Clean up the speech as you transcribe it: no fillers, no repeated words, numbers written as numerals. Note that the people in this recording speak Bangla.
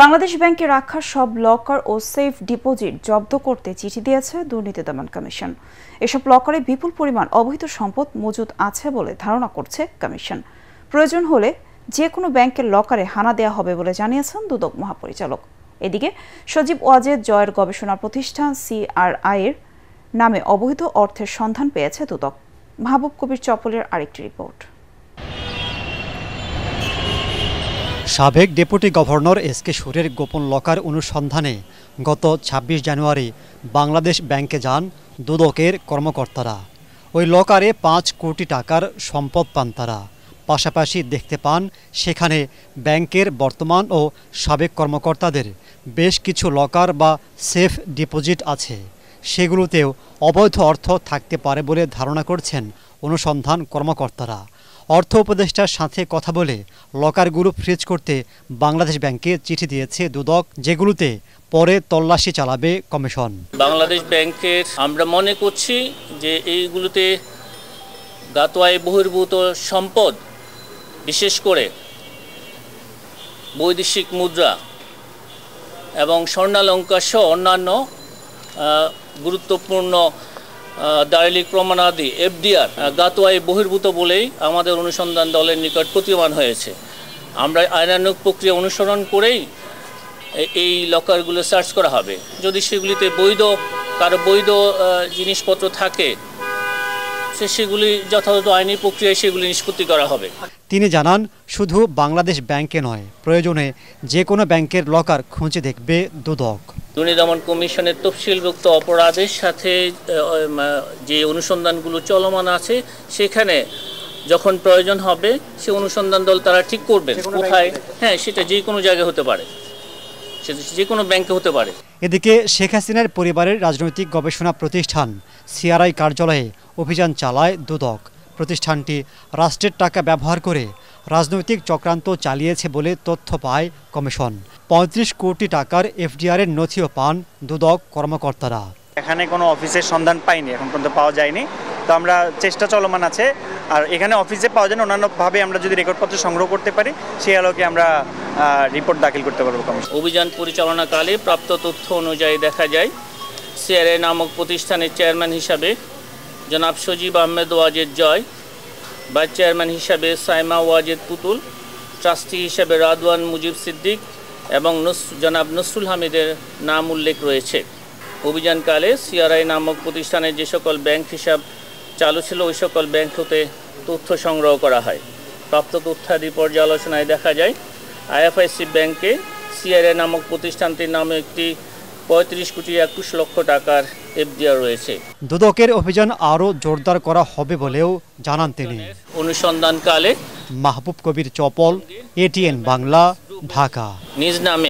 বাংলাদেশ ব্যাংকে রাখা সব লকার ও সেফ ডিপোজিট জব্দ করতে চিঠি দিয়েছে দুর্নীতি দমন কমিশন। এসব লকারে বিপুল পরিমাণ অবৈধ সম্পদ মজুদ আছে বলে ধারণা করছে কমিশন। প্রয়োজন হলে যে কোনো ব্যাংকের লকারে হানা দেওয়া হবে বলে জানিয়েছেন দুদক মহাপরিচালক। এদিকে সজীব ওয়াজেদ জয়ের গবেষণা প্রতিষ্ঠান CRI এর নামে অবৈধ অর্থের সন্ধান পেয়েছে দুদক। মাহবুব কবির চপলের আরেকটি রিপোর্ট। সাবেক ডেপুটি গভর্নর SK সুরের গোপন লকার অনুসন্ধানে গত ২৬ জানুয়ারি বাংলাদেশ ব্যাংকে যান দুদকের কর্মকর্তারা। ওই লকারে ৫ কোটি টাকার সম্পদ পান তারা। পাশাপাশি দেখতে পান সেখানে ব্যাংকের বর্তমান ও সাবেক কর্মকর্তাদের বেশ কিছু লকার বা সেফ ডিপোজিট আছে। সেগুলোতেও অবৈধ অর্থ থাকতে পারে বলে ধারণা করছেন অনুসন্ধান কর্মকর্তারা। অর্থ উপদেষ্টার সাথে কথা বলে লকারগুলো ফ্রিজ করতে বাংলাদেশ ব্যাংকে চিঠি দিয়েছে দুদক, যেগুলোতে পরে তল্লাশি চালাবে কমিশন। বাংলাদেশ ব্যাংকের আমরা মনে করছি যে এইগুলোতে গাতোয়ায় বহির্ভূত সম্পদ, বিশেষ করে বৈদেশিক মুদ্রা এবং স্বর্ণালঙ্কার সহ অন্যান্য গুরুত্বপূর্ণ দালিলিক প্রমাণাদি FDR গাতোয়ায় বহির্ভূত বলেই আমাদের অনুসন্ধান দলের নিকট প্রতীয়মান হয়েছে। আমরা আইনানুগ প্রক্রিয়া অনুসরণ করেই এই লকারগুলো সার্চ করা হবে। যদি সেগুলিতে কারো বৈধ জিনিসপত্র থাকে সেগুলি যথাযথ আইনি প্রক্রিয়ায় সেগুলি নিষ্পত্তি করা হবে। তিনি জানান, শুধু বাংলাদেশ ব্যাংকে নয়, প্রয়োজনে যে কোনো ব্যাংকের লকার খুঁজে দেখবে দুদক। দুর্নীতি দমন কমিশনের তফসিলভুক্ত অপরাধের সাথে যে অনুসন্ধানগুলো চলমান আছে সেখানে যখন প্রয়োজন হবে সে অনুসন্ধান দল তারা ঠিক করবেন কোথায়। সেটা যে কোনো জায়গায় হতে পারে, সেটা যে কোনো ব্যাংকে হতে পারে। এদিকে শেখ হাসিনার পরিবারের রাজনৈতিক গবেষণা প্রতিষ্ঠান CRI কার্যালয়ে অভিযান চালায় দুদক। প্রতিষ্ঠানটি রাষ্ট্রের টাকা ব্যবহার করে রাজনৈতিক চক্রান্ত চালিয়েছে বলে তথ্য পায় কমিশন। ৩৫ কোটি টাকার FDR এর নথিও পান দুদক কর্মকর্তারা। এখানে কোনো অফিসের সন্ধান পাইনি, এখন পর্যন্ত পাওয়া যায়নি। তো আমরা চেষ্টা চলমান আছে। আর এখানে অফিসে পাওয়া যায় না, অন্যান্যভাবে আমরা যদি রেকর্ডপত্র সংগ্রহ করতে পারি সেই আলোকে আমরা রিপোর্ট দাখিল করতে পারবো কমিশন। অভিযান পরিচালনাকালে প্রাপ্ত তথ্য অনুযায়ী দেখা যায় CRI নামক প্রতিষ্ঠানের চেয়ারম্যান হিসাবে জনাব সজীব আহমেদ ওয়াজেদ জয়, ভাইস চেয়ারম্যান হিসাবে সাইমা ওয়াজেদ পুতুল, ট্রাস্টি হিসাবে রাদওয়ান মুজিব সিদ্দিক এবং জনাব নসরুল হামিদের নাম উল্লেখ রয়েছে। অভিযানকালে CRI নামক প্রতিষ্ঠানের যে সকল ব্যাংক হিসাব চালু ছিল ওই সকল ব্যাংক হতে তথ্য সংগ্রহ করা হয়। প্রাপ্ত তথ্যাদি পর্যালোচনায় দেখা যায় IFIC ব্যাংকে CRI নামক প্রতিষ্ঠানটির নামে একটি ৩৫ কোটি ২১ লক্ষ টাকার FDR রয়েছে। দুদকের অভিযান আরও জোরদার করা হবে বলেও জানান তিনি। অনুসন্ধানকালে মাহবুব কবির চপল, ATN বাংলা, ঢাকা। নিজ নামে